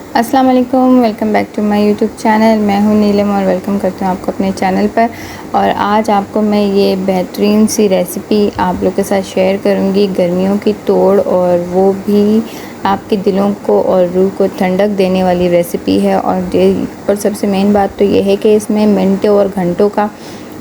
अस्सलाम वालेकुम, welcome back to my YouTube channel. मैं हूं नीलम और वेलकम करती हूं आपको अपने चैनल पर। और आज आपको मैं ये बेहतरीन सी रेसिपी आप लोग के साथ शेयर करूंगी, गर्मियों की तोड़, और वो भी आपके दिलों को और रूह को ठंडक देने वाली रेसिपी है। और सबसे मेन बात तो ये है कि इसमें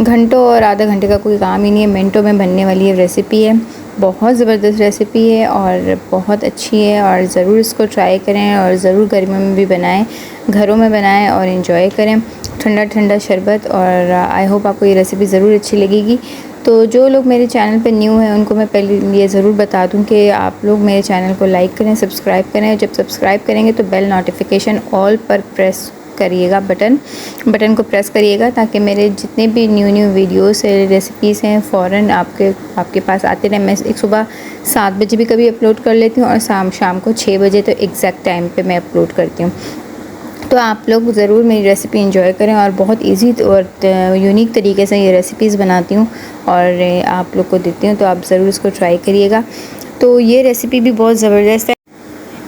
घंटों और आधा घंटे का कोई काम ही नहीं है, मिनटों में बनने वाली ये रेसिपी है। बहुत ज़बरदस्त रेसिपी है और बहुत अच्छी है, और ज़रूर इसको ट्राई करें और ज़रूर गर्मियों में भी बनाएं, घरों में बनाएं और इन्जॉय करें ठंडा ठंडा शरबत। और आई होप आपको ये रेसिपी ज़रूर अच्छी लगेगी। तो जो लोग मेरे चैनल पे न्यू हैं उनको मैं पहले ये ज़रूर बता दूं कि आप लोग मेरे चैनल को लाइक करें, सब्सक्राइब करें। जब सब्सक्राइब करेंगे तो बेल नोटिफिकेशन ऑल पर प्रेस करिएगा, बटन को प्रेस करिएगा, ताकि मेरे जितने भी न्यू वीडियोस है, रेसिपीज़ हैं, फ़ौरन आपके पास आते रहें। मैं एक सुबह 7 बजे भी कभी अपलोड कर लेती हूँ और शाम को 6 बजे, तो एग्जैक्ट टाइम पे मैं अपलोड करती हूँ। तो आप लोग ज़रूर मेरी रेसिपी एंजॉय करें, और बहुत इजी और यूनिक तरीके से ये रेसिपीज़ बनाती हूँ और आप लोग को देती हूँ, तो आप ज़रूर इसको ट्राई करिएगा। तो ये रेसिपी भी बहुत ज़बरदस्त है।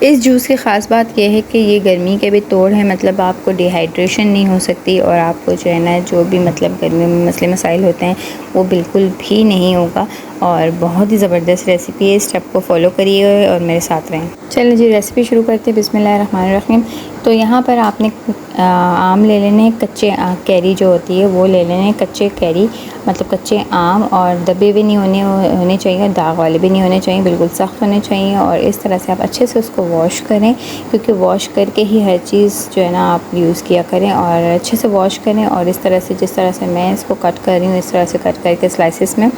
इस जूस की ख़ास बात यह है कि ये गर्मी के भी तोड़ है, मतलब आपको डिहाइड्रेशन नहीं हो सकती, और आपको जो है ना, जो भी मतलब गर्मी में मसले मसाइल होते हैं वो बिल्कुल भी नहीं होगा। और बहुत ही ज़बरदस्त रेसिपी है, इस स्टेप को फॉलो करिए और मेरे साथ रहें। चलिए जी, रेसिपी शुरू करते हैं। बिस्मिल्लाहिर्रहमानिर्रहीम। तो यहाँ पर आपने आम ले लेने हैं, कच्चे कैरी जो होती है वो ले लेने हैं, कच्चे कैरी मतलब कच्चे आम, और दबे भी नहीं होने चाहिए, दाग वाले भी नहीं होने चाहिए, बिल्कुल सख्त होने चाहिए। और इस तरह से आप अच्छे से उसको वॉश करें, क्योंकि वॉश करके ही हर चीज़ जो है ना आप यूज़ किया करें, और अच्छे से वॉश करें। और इस तरह से, जिस तरह से मैं इसको कट कर रही हूँ, इस तरह से कट करके स्लाइसेस में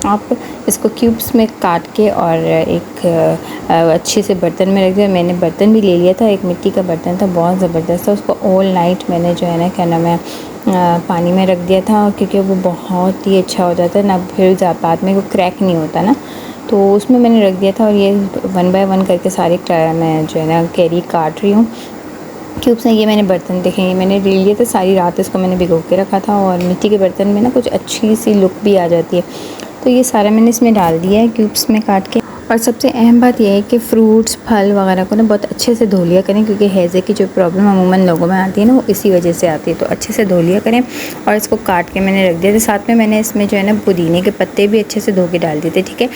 आप इसको क्यूब्स में काट के, और एक अच्छे से बर्तन में रख दिया। मैंने बर्तन भी ले लिया था, एक मिट्टी का बर्तन था, बहुत ज़बरदस्त था। उसको ऑल नाइट मैंने जो है ना, क्या नाम है, पानी में रख दिया था, क्योंकि वो बहुत ही अच्छा हो जाता है ना, फिर बाद में वो क्रैक नहीं होता ना, तो उसमें मैंने रख दिया था। और ये 1 बाय 1 करके सारे मैं जो है ना कैरी काट रही हूँ क्यूब्स हैं। ये मैंने बर्तन देखे, ये मैंने ले लिए थे, सारी रात इसको मैंने भिगो के रखा था। और मिट्टी के बर्तन में ना कुछ अच्छी सी लुक भी आ जाती है। तो ये सारा मैंने इसमें डाल दिया है क्यूब्स में काट के। और सबसे अहम बात यह है कि फ्रूट्स, फल वगैरह को ना बहुत अच्छे से धो लिया करें, क्योंकि हैज़े की जो प्रॉब्लम अमूमन लोगों में आती है ना, वो इसी वजह से आती है। तो अच्छे से धो लिया करें। और इसको काट के मैंने रख दिया था। साथ में मैंने इसमें जो है ना पुदीने के पत्ते भी अच्छे से धो के डाल दिए थे, ठीक है।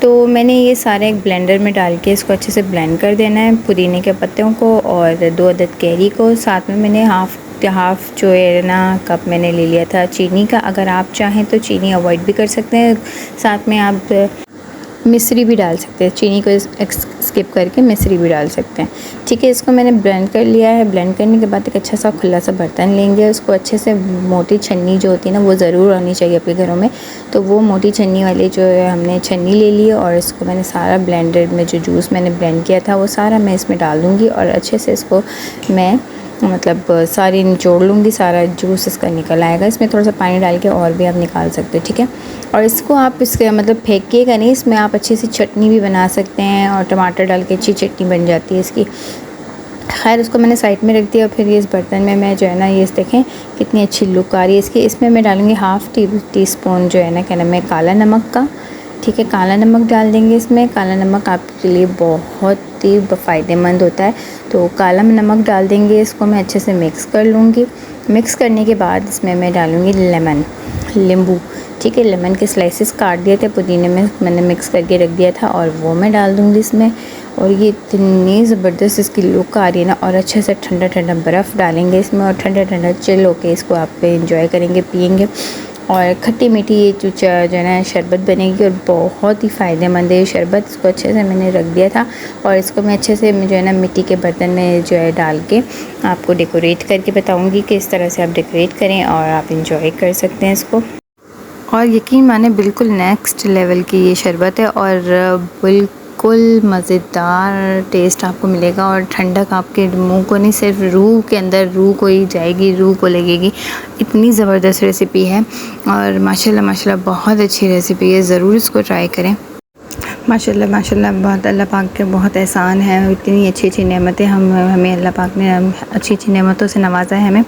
तो मैंने ये सारे एक ब्लेंडर में डाल के इसको अच्छे से ब्लेंड कर देना है, पुदीने के पत्तों को और 2 अदद कैरी को। साथ में मैंने हाफ़ जो है ना कप मैंने ले लिया था चीनी का। अगर आप चाहें तो चीनी अवॉइड भी कर सकते हैं, साथ में आप मिश्री भी डाल सकते हैं, चीनी को स्किप करके मिश्री भी डाल सकते हैं, ठीक है। इसको मैंने ब्लेंड कर लिया है। ब्लेंड करने के बाद एक अच्छा सा खुला सा बर्तन लेंगे, उसको अच्छे से, मोटी छन्नी जो होती है ना वो ज़रूर होनी चाहिए अपने घरों में, तो वो मोटी छन्नी वाली जो है हमने छन्नी ले ली है। और इसको मैंने सारा ब्लेंडर में जो जूस मैंने ब्लेंड किया था वो सारा मैं इसमें डाल दूँगी, और अच्छे से इसको मैं मतलब सारी निचोड़ लूँगी, सारा जूस इसका निकल आएगा। इसमें थोड़ा सा पानी डाल के और भी आप निकाल सकते हो, ठीक है। और इसको आप इसके मतलब फेंकिएगा नहीं, इसमें आप अच्छी सी चटनी भी बना सकते हैं, और टमाटर डाल के अच्छी चटनी बन जाती है इसकी। खैर, उसको मैंने साइड में रख दिया। फिर ये इस बर्तन में मैं जो है ना, ये देखें कितनी अच्छी लुक आ रही है इसकी। इसमें मैं डालूँगी हाफ़ टी स्पून जो है ना, क्या नाम है, काला नमक का, ठीक है। काला नमक डाल देंगे इसमें। काला नमक आपके लिए बहुत ही फ़ायदेमंद होता है, तो काला नमक डाल देंगे। इसको मैं अच्छे से मिक्स कर लूँगी। मिक्स करने के बाद इसमें मैं डालूँगी नींबू, ठीक है। लेमन के स्लाइसेस काट दिए थे, पुदीने में मैंने मिक्स करके रख दिया था, और वो मैं डाल दूँगी इसमें। और ये इतनी ज़बरदस्त इसकी लुक आ रही है ना। और अच्छे से ठंडा ठंडा बर्फ़ डालेंगे इसमें, और ठंडा ठंडा चिल होके इसको आप एंजॉय करेंगे, पियेंगे। और खट्टी मीठी ये जो है ना शरबत बनेगी, और बहुत ही फ़ायदेमंद है ये शरबत। इसको अच्छे से मैंने रख दिया था, और इसको मैं अच्छे से जो है ना मिट्टी के बर्तन में जो है डाल के आपको डेकोरेट करके बताऊँगी कि इस तरह से आप डेकोरेट करें और आप इंजॉय कर सकते हैं इसको। और यकीन माने बिल्कुल नेक्स्ट लेवल की ये शरबत है, और बिल्कुल मज़ेदार टेस्ट आपको मिलेगा, और ठंडक आपके मुंह को नहीं, सिर्फ रूह के अंदर, रूह को ही जाएगी, रूह को लगेगी। इतनी ज़बरदस्त रेसिपी है, और माशाल्लाह माशाल्लाह बहुत अच्छी रेसिपी है, ज़रूर इसको ट्राई करें। माशाल्लाह माशाल्लाह, बहुत अल्लाह पाक के बहुत एहसान है, इतनी अच्छी अच्छी नेमतें हमें अल्लाह पाक ने अच्छी अच्छी नेमतों से नवाजा है हमें।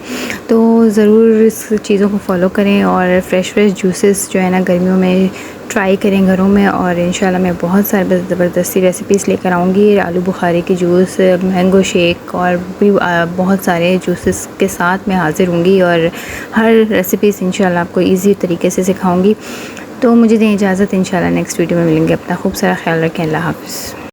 तो ज़रूर इस चीज़ों को फॉलो करें, और फ्रेश जूसेस जो है ना गर्मियों में ट्राई करें घरों में। और इंशाल्लाह मैं बहुत सारे ज़बरदस्ती रेसिपीज़ लेकर आऊँगी। आलू बुखारे की जूस, मैंगो शेक और भी बहुत सारे जूसेस के साथ मैं हाज़िर होंगी और हर रेसिपीज़ इंशाल्लाह आपको ईज़ी तरीके से सिखाऊँगी। तो मुझे दें इजाज़त, इंशाल्लाह नेक्स्ट वीडियो में मिलेंगे। अपना खूब सारा ख्याल रखें। अल्लाह हाफ़िज़।